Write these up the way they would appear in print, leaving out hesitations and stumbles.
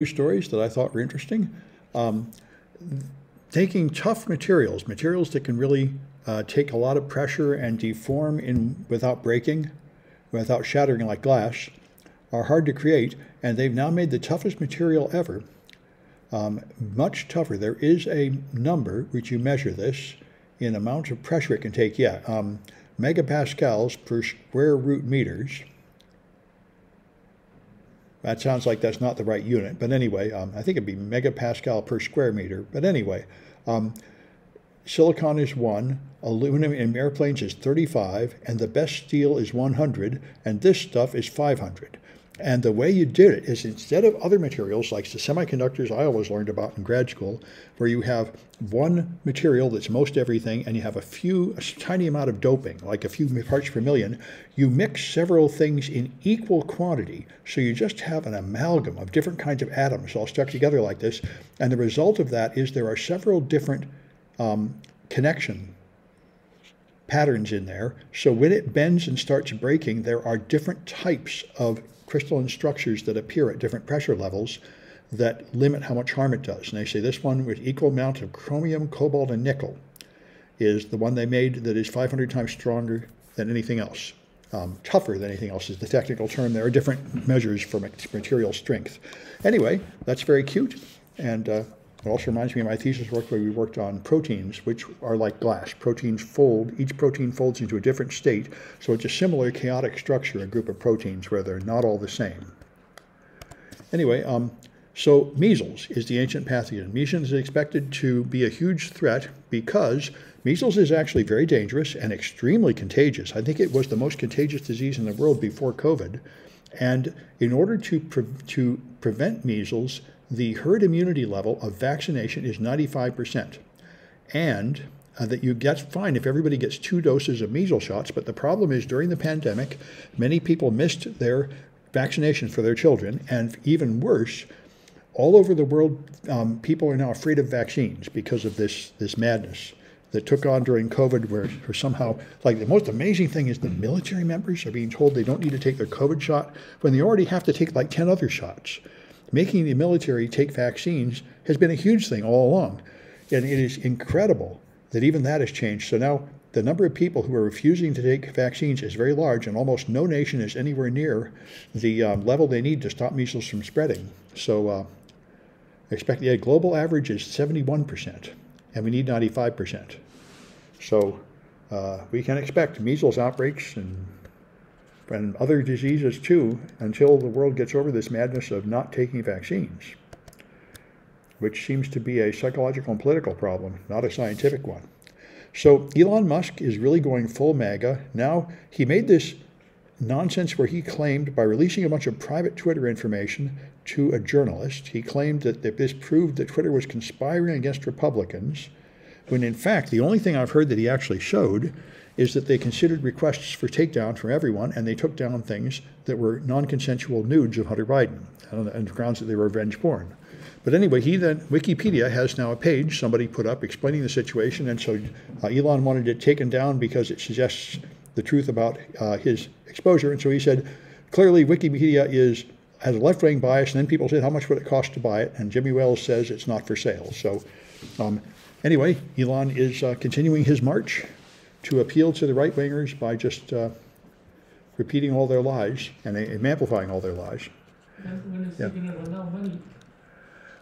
Stories that I thought were interesting. Um, Taking tough materials, materials that can really take a lot of pressure and deform without breaking, without shattering like glass, are hard to create, and they've now made the toughest material ever much tougher. There is a number which you measure this in amount of pressure it can take. Yeah, megapascals per square root meters. That sounds like that's not the right unit, but anyway, I think it'd be megapascal per square meter. But anyway, um, silicon is 1, aluminum in airplanes is 35, and the best steel is 100, and this stuff is 500. And the way you did it is instead of other materials like the semiconductors I always learned about in grad school, where you have one material that's most everything and you have a tiny amount of doping, like a few parts per million, you mix several things in equal quantity. So you just have an amalgam of different kinds of atoms all stuck together like this. And the result of that is there are several different connection patterns in there. So when it bends and starts breaking, there are different types of crystalline structures that appear at different pressure levels that limit how much harm it does. And they say this one with equal amount of chromium, cobalt, and nickel is the one they made that is 500 times stronger than anything else. Tougher than anything else is the technical term. There are different measures for material strength. Anyway, that's very cute. And it also reminds me of my thesis work where we worked on proteins, which are like glass. Proteins fold, each protein folds into a different state, so it's a similar chaotic structure, a group of proteins where they're not all the same. Anyway, so measles is the ancient pathogen. Measles is expected to be a huge threat because measles is actually very dangerous and extremely contagious. I think it was the most contagious disease in the world before COVID. And in order to prevent measles, the herd immunity level of vaccination is 95%. And that you get fine if everybody gets 2 doses of measles shots. But the problem is during the pandemic, many people missed their vaccination for their children. And even worse, all over the world, people are now afraid of vaccines because of this madness that took on during COVID, where somehow, like the most amazing thing is the military members are being told they don't need to take their COVID shot when they already have to take like 10 other shots. Making the military take vaccines has been a huge thing all along. And it is incredible that even that has changed. So now the number of people who are refusing to take vaccines is very large, and almost no nation is anywhere near the level they need to stop measles from spreading. So I expect the global average is 71%, and we need 95%. So we can expect measles outbreaks and other diseases too, until the world gets over this madness of not taking vaccines, which seems to be a psychological and political problem, not a scientific one. So Elon Musk is really going full MAGA. Now, he made this nonsense where he claimed, by releasing a bunch of private Twitter information to a journalist, he claimed that this proved that Twitter was conspiring against Republicans, when in fact, the only thing I've heard that he actually showed is that they considered requests for takedown from everyone, and they took down things that were non-consensual nudes of Hunter Biden on the grounds that they were revenge porn. But anyway, Wikipedia has now a page somebody put up explaining the situation, and so Elon wanted it taken down because it suggests the truth about his exposure, and so he said, clearly Wikipedia has a left-wing bias, and then people said, how much would it cost to buy it? And Jimmy Wales says it's not for sale. So anyway, Elon is continuing his march to appeal to the right-wingers by just repeating all their lies and amplifying all their lies. When is he going to run out of money?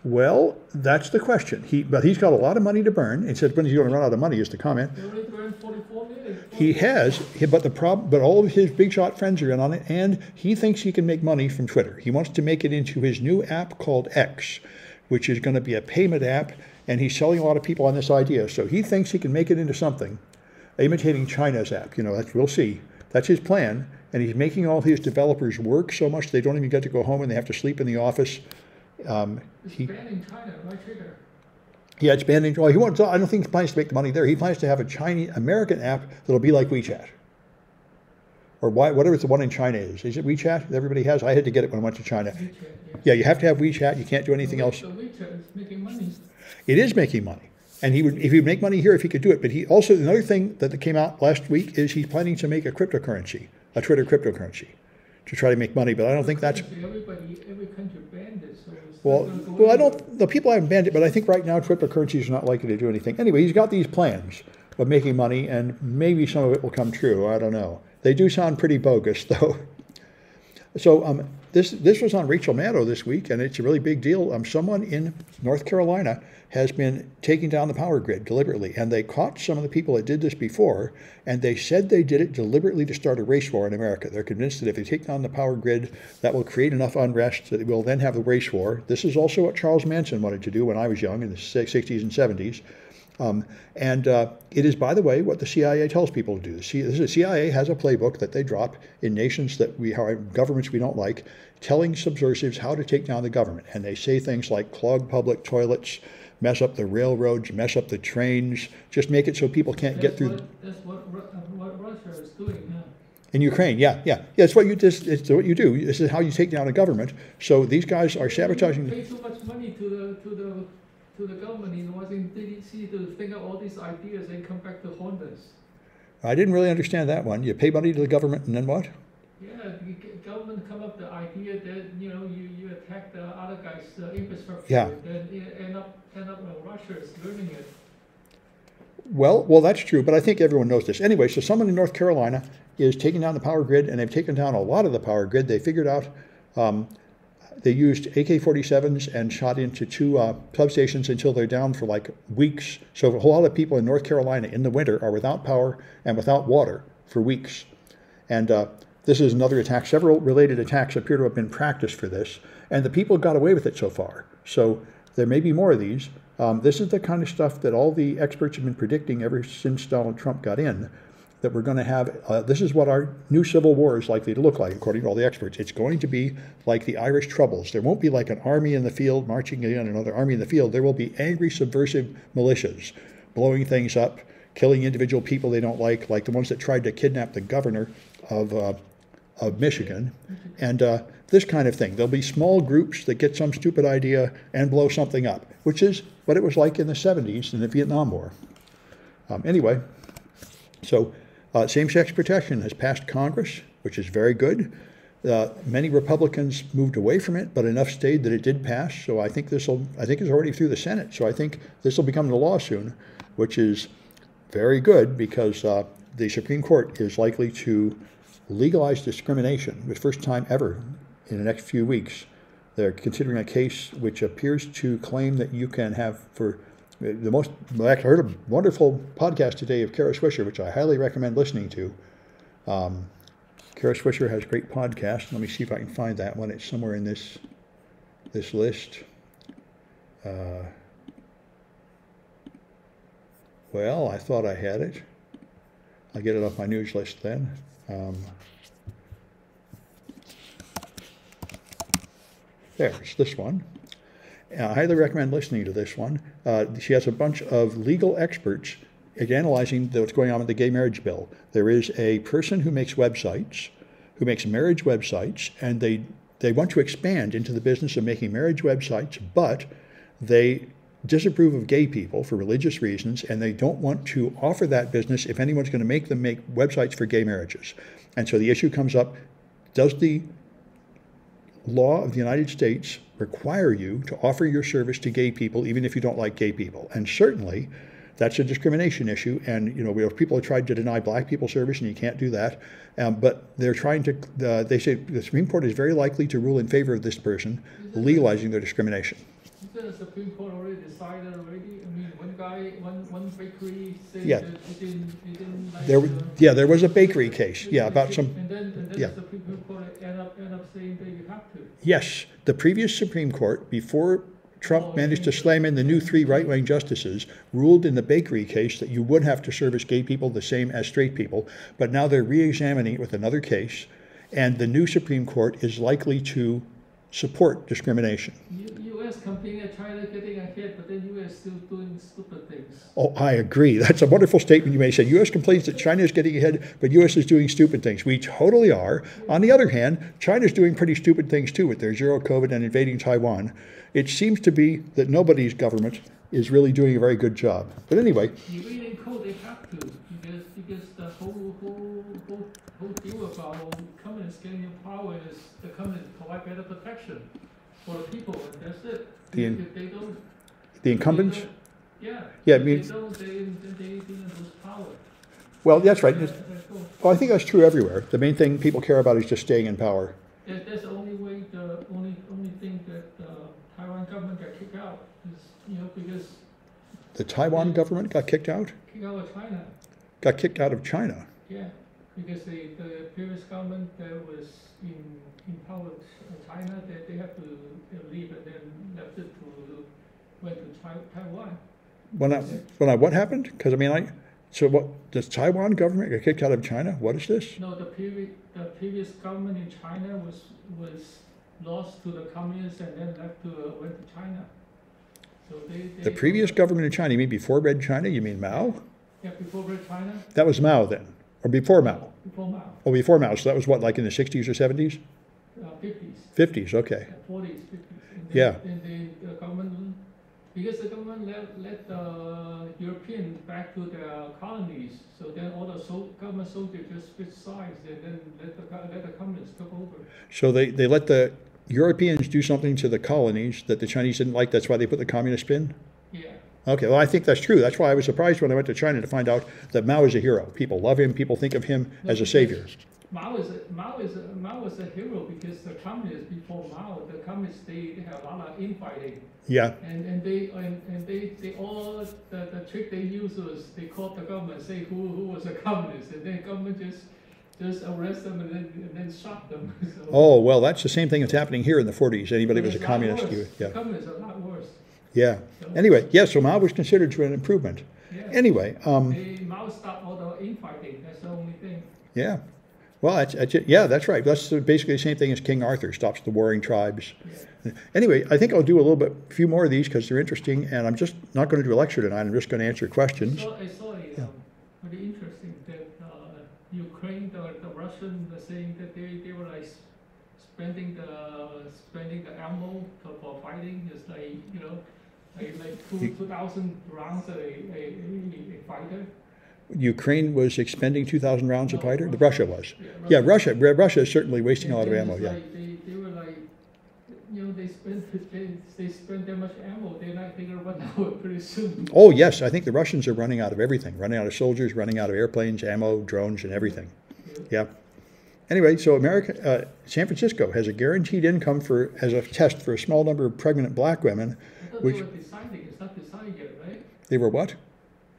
Well, that's the question. But he's got a lot of money to burn. He said when he's going to run out of money is the comment. He already burned 44 million. He has, but all of his big shot friends are in on it, and he thinks he can make money from Twitter. He wants to make it into his new app called X, which is going to be a payment app, and he's selling a lot of people on this idea. So he thinks he can make it into something, imitating China's app. We'll see. That's his plan, and he's making all his developers work so much they don't even get to go home and they have to sleep in the office. It's banned in China, right, Twitter? Yeah, it's banned in. Well, I don't think he plans to make the money there. He plans to have a Chinese-American app that'll be like WeChat, or whatever the one in China is. Is it WeChat that everybody has? I had to get it when I went to China. WeChat, Yeah, you have to have WeChat. You can't do anything else. So WeChat is making money. It is making money. And if he would make money here, if he could do it. But he also, another thing that came out last week is he's planning to make a cryptocurrency, a Twitter cryptocurrency, to try to make money. But I don't think that's. Every country banned it. it, so it's Well, not gonna go well, I anywhere. don't. The people haven't banned it, but I think right now cryptocurrencies are not likely to do anything. Anyway, he's got these plans of making money, and maybe some of it will come true. I don't know. They do sound pretty bogus, though. So this was on Rachel Maddow this week, and it's a really big deal. Someone in North Carolina has been taking down the power grid deliberately, and they caught some of the people that did this before, and they said they did it deliberately to start a race war in America. They're convinced that if they take down the power grid, that will create enough unrest that it will then have a race war. This is also what Charles Manson wanted to do when I was young in the 60s and 70s. It is, by the way, what the CIA tells people to do. The CIA has a playbook that they drop in nations governments we don't like, telling subversives how to take down the government. And they say things like clog public toilets, mess up the railroads, mess up the trains, just make it so people can't get through. That's what Russia is doing now. In Ukraine, yeah. It's what you do. This is how you take down a government. So these guys are sabotaging. Pay too much money to the government in Washington D.C. to think of all these ideas and come back to haunt us. I didn't really understand that one. You pay money to the government and then what? Yeah, the government come up with the idea that you attack the other guy's infrastructure, Yeah. and end up Russia is learning it. Well, that's true, but I think everyone knows this. Anyway, so someone in North Carolina is taking down the power grid, and they've taken down a lot of the power grid. They figured out they used AK-47s and shot into two substations until they're down for like weeks. So a whole lot of people in North Carolina in the winter are without power and without water for weeks. And this is another attack. Several related attacks appear to have been practiced for this, and the people got away with it so far. So there may be more of these. This is the kind of stuff that all the experts have been predicting ever since Donald Trump got in, that we're going to have. This is what our new civil war is likely to look like, according to all the experts. It's going to be like the Irish Troubles. There won't be like an army in the field marching against another army in the field. There will be angry, subversive militias blowing things up, killing individual people they don't like the ones that tried to kidnap the governor of Michigan, and this kind of thing. There'll be small groups that get some stupid idea and blow something up, which is what it was like in the 70s in the Vietnam War. Anyway, so same-sex protection has passed Congress, which is very good. Many Republicans moved away from it, but enough stayed that it did pass. So I think it's already through the Senate. So I think this will become the law soon, which is very good because the Supreme Court is likely to legalize discrimination for the first time ever in the next few weeks. They're considering a case which appears to claim that you can have I heard a wonderful podcast today of Kara Swisher, which I highly recommend listening to. Kara Swisher has a great podcast. Let me see if I can find that one. It's somewhere in this list. Well, I thought I had it. I'll get it off my news list then. There, it's this one. I highly recommend listening to this one. She has a bunch of legal experts analyzing what's going on with the gay marriage bill. There is a person who makes websites, who makes marriage websites, and they want to expand into the business of making marriage websites, but they disapprove of gay people for religious reasons, and they don't want to offer that business if anyone's going to make them make websites for gay marriages. And so the issue comes up, does the law of the United States require you to offer your service to gay people even if you don't like gay people? And certainly that's a discrimination issue, and we have people who tried to deny black people service, and you can't do that. But they're trying to, they say the Supreme Court is very likely to rule in favor of this person, legalizing their discrimination. Isn't the Supreme Court already decided already? I mean, one bakery said Yeah. that it didn't like There was a bakery case, about some. And then Yeah. the Supreme Court end up saying that you have to. Yes, the previous Supreme Court, before Trump managed to slam in the new 3 right-wing justices, ruled in the bakery case that you would have to service gay people the same as straight people, but now they're re-examining it with another case, and the new Supreme Court is likely to support discrimination. U.S. competing at China getting ahead, but then U.S. still doing stupid things. Oh, I agree. That's a wonderful statement you may say. U.S. complains that China is getting ahead, but U.S. is doing stupid things. We totally are. On the other hand, China's doing pretty stupid things too with their zero COVID and invading Taiwan. It seems to be that nobody's government is really doing a very good job. But anyway. Invading code, they have to, because the whole deal about communists getting in power is the communists provide better protection. for the people, and that's it. The If they don't, incumbents? they don't- yeah. Yeah, I if mean- they don't, they lose power. Well, that's right. That's all. Well, I think that's true everywhere. The main thing people care about is just staying in power. That's the only way. The only thing that the Taiwan government got kicked out is because The Taiwan government got kicked out? kicked out of China. Got kicked out of China. Yeah, because the previous government that was in power in China, they have to leave and then left it to went to Taiwan. What happened? Because I mean, so what? Does Taiwan government get kicked out of China? What is this? No, the previous government in China was lost to the communists and then went to China. So they The previous government in China, you mean before Red China? You mean Mao? Yeah, before Red China, That was Mao then? Or before Mao? before Mao, Oh, before Mao. So that was what, like in the 60s or 70s? 50s, 50s, okay. 40s, 50s. And Yeah. Then the government, because the government let the Europeans back to their colonies, so then all the government soldiers just switched sides and then let the communists took over. So they let the Europeans do something to the colonies that the Chinese didn't like. That's why they put the communist spin? Yeah. Okay, well, I think that's true. That's why I was surprised when I went to China to find out that Mao is a hero. People love him. People think of him as a savior. Mao was a hero because the communists before Mao, the communists they had a lot of infighting, Yeah, and they all the trick they used was they called the government, say who was a communist, and then government just arrest them and then shot them. So oh, well, that's the same thing that's happening here in the 40s. Anybody was a it's lot communist. worse. Yeah, The communists are a lot worse. yeah. So, Anyway, yeah, so Mao was considered to an improvement. yeah. Anyway, Mao stopped all the infighting. That's the only thing. yeah. Well, that's it. Yeah, that's right. That's basically the same thing as King Arthur, stops the warring tribes. Yeah. Anyway, I think I'll do a few more of these because they're interesting, and I'm just not going to do a lecture tonight. I'm just going to answer questions. I saw very interesting that Ukraine, the Russian, saying that they were like spending the ammo for fighting is like 2,000 rounds a fighter. Ukraine was expending 2,000 rounds of No, fighter? Russia. Russia was. Yeah, Russia is certainly wasting a lot of ammo, yeah. They were like, they spend that much ammo. They're gonna run out pretty soon. Oh, yes, I think the Russians are running out of everything, running out of soldiers, running out of airplanes, ammo, drones, and everything. Yeah. Anyway, so San Francisco has a guaranteed income as a test for a small number of pregnant black women. I thought Which- they were deciding. It's not decided yet, right? They were what?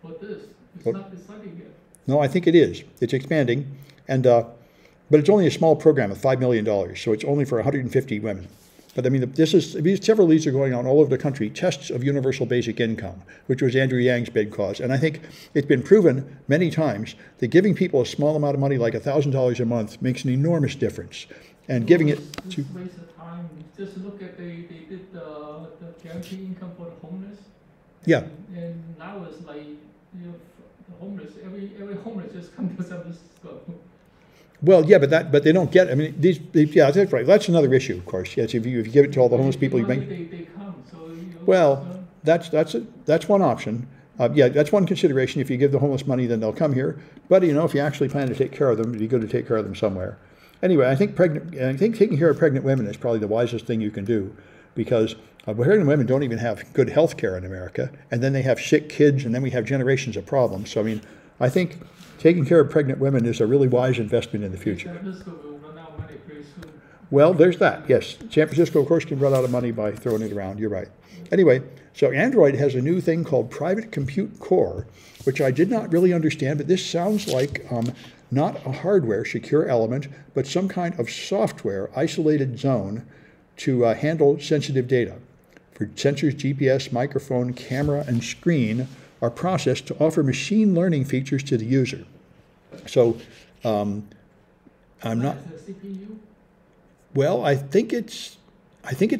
For this, it's What? not decided yet. No, I think it is. It's expanding, and but it's only a small program of $5 million, so it's only for 150 women. But I mean, several of these are going on all over the country, tests of universal basic income, which was Andrew Yang's big cause. And I think it's been proven many times that giving people a small amount of money, like $1,000 a month, makes an enormous difference. And giving it It's to, waste of time. Just look at they did the guaranteed income for the homeless. Yeah. And now it's like the homeless. Every homeless just come to San Francisco. well, yeah, but they don't get, I mean, yeah, that's right. That's another issue, of course. Yes, if you give it to all the homeless people, you make, They come. So well, that's one option. Yeah, that's one consideration. If you give the homeless money, then they'll come here. But if you actually plan to take care of them, it'd be good to take care of them somewhere. Anyway, I think taking care of pregnant women is probably the wisest thing you can do, because pregnant women don't even have good health care in America, and then they have sick kids, and then we have generations of problems. So I mean, I think taking care of pregnant women is a really wise investment in the future. San Francisco will run out of money pretty soon. Well, there's that. Yes, San Francisco, of course, can run out of money by throwing it around. You're right. Anyway, so Android has a new thing called Private Compute Core, which I did not really understand, but this sounds like not a hardware secure element, but some kind of software isolated zone to handle sensitive data. For sensors, GPS, microphone, camera, and screen are processed to offer machine learning features to the user. So I'm not. Is the CPU? Well, I think it's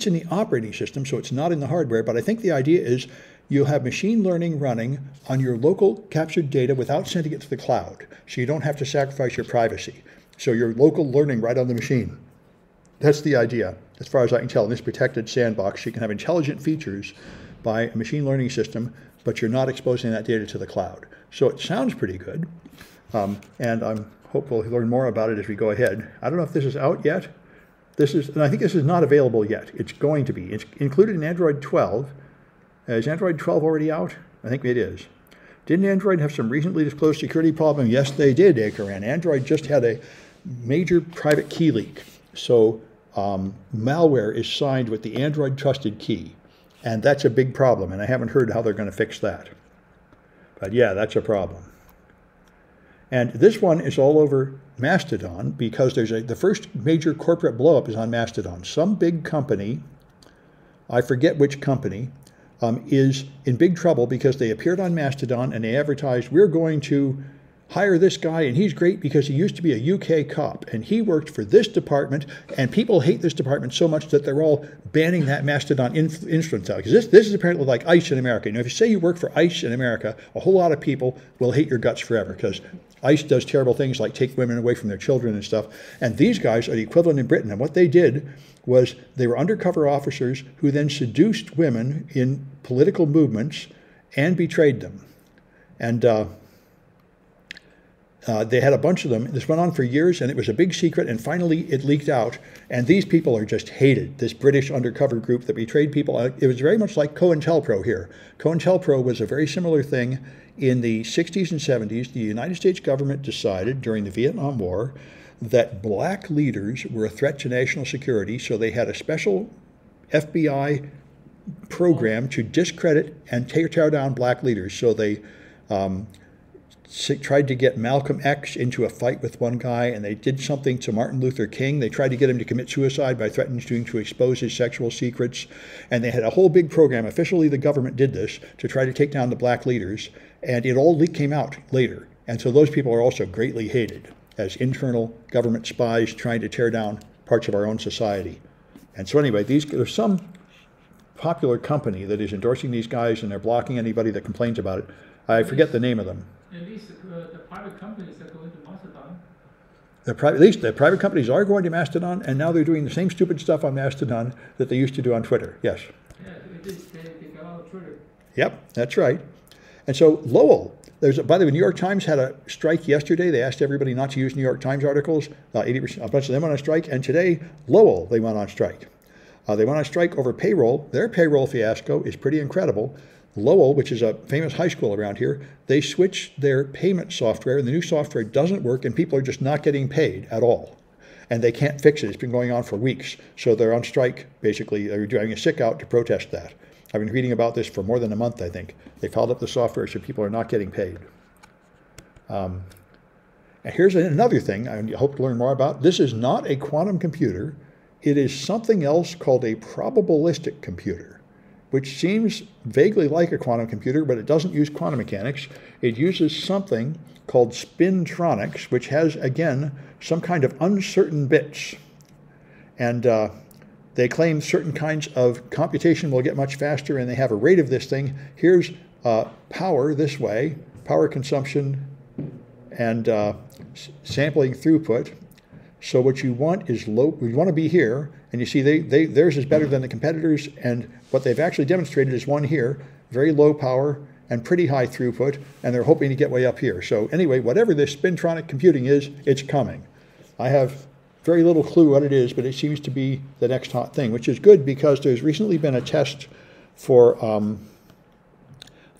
in the operating system, so it's not in the hardware, but I think the idea is you'll have machine learning running on your local captured data without sending it to the cloud, so you don't have to sacrifice your privacy. So your local learning right on the machine. That's the idea, as far as I can tell. In this protected sandbox, you can have intelligent features by a machine learning system, but you're not exposing that data to the cloud. So it sounds pretty good, and I'm hopeful to learn more about it as we go ahead. I don't know if this is out yet. and I think this is not available yet. It's going to be. It's included in Android 12. Is Android 12 already out? I think it is. Didn't Android have some recently disclosed security problem? Yes, they did, Akaran. Android just had a major private key leak. So malware is signed with the Android trusted key. And that's a big problem, and I haven't heard how they're going to fix that. But yeah, that's a problem. And this one is all over Mastodon because the first major corporate blowup is on Mastodon. Some big company, I forget which company, is in big trouble because they appeared on Mastodon and they advertised, we're going to hire this guy and he's great because he used to be a UK cop and he worked for this department and people hate this department so much that they're all banning that Mastodon instance out. Because this is apparently like ICE in America. You know, if you say you work for ICE in America, a whole lot of people will hate your guts forever because ICE does terrible things like take women away from their children and stuff. And these guys are the equivalent in Britain. And what they did was they were undercover officers who then seduced women in political movements and betrayed them. And they had a bunch of them. This went on for years, and it was a big secret, and finally it leaked out. And these people are just hated, this British undercover group that betrayed people. It was very much like COINTELPRO here. COINTELPRO was a very similar thing. In the 60s and 70s, the United States government decided during the Vietnam War that black leaders were a threat to national security, so they had a special FBI program to discredit and tear down black leaders. So they tried to get Malcolm X into a fight with one guy, and they did something to Martin Luther King. They tried to get him to commit suicide by threatening to expose his sexual secrets. And they had a whole big program. Officially, the government did this to try to take down the black leaders. And it all came out later. And so those people are also greatly hated as internal government spies trying to tear down parts of our own society. And so anyway, there's some popular company that is endorsing these guys, and they're blocking anybody that complains about it. I forget the name of them. At least the private companies are going to Mastodon. At least the private companies are going to Mastodon, and now they're doing the same stupid stuff on Mastodon that they used to do on Twitter. Yes. Yeah, they got out of Twitter. Yep, that's right. And so Lowell, by the way, New York Times had a strike yesterday. They asked everybody not to use New York Times articles. 80%, a bunch of them went on strike. And today, Lowell, they went on strike. They went on strike over payroll. Their payroll fiasco is pretty incredible. Lowell, which is a famous high school around here, they switched their payment software, and the new software doesn't work, and people are just not getting paid at all. And they can't fix it. It's been going on for weeks. So they're on strike, basically. They're doing a sick out to protest that. I've been reading about this for more than a month, I think. They fouled up the software so people are not getting paid. And here's another thing I hope to learn more about. This is not a quantum computer. It is something else called a probabilistic computer, which seems vaguely like a quantum computer, but it doesn't use quantum mechanics. It uses something called spintronics, which has, again, some kind of uncertain bits. And they claim certain kinds of computation will get much faster, and they have a rate of this thing. Here's power this way, power consumption and sampling throughput. So what you want is low. We want to be here, and you see theirs is better than the competitors. And what they've actually demonstrated is one here, very low power and pretty high throughput, and they're hoping to get way up here. So anyway, whatever this spintronic computing is, it's coming. I have very little clue what it is, but it seems to be the next hot thing, which is good because there's recently been a test for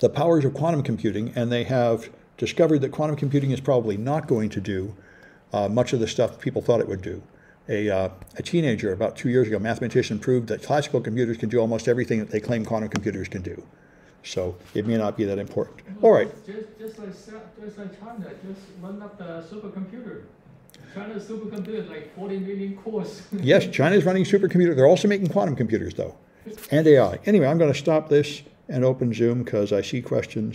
the powers of quantum computing, and they have discovered that quantum computing is probably not going to do much of the stuff people thought it would do. A teenager about 2 years ago, a mathematician, proved that classical computers can do almost everything that they claim quantum computers can do. So it may not be that important. All right. Just like China, just run up the supercomputer. China's supercomputer, like 40 million cores. Yes, China's running supercomputer. They're also making quantum computers, though, and AI. Anyway, I'm going to stop this and open Zoom because I see questions.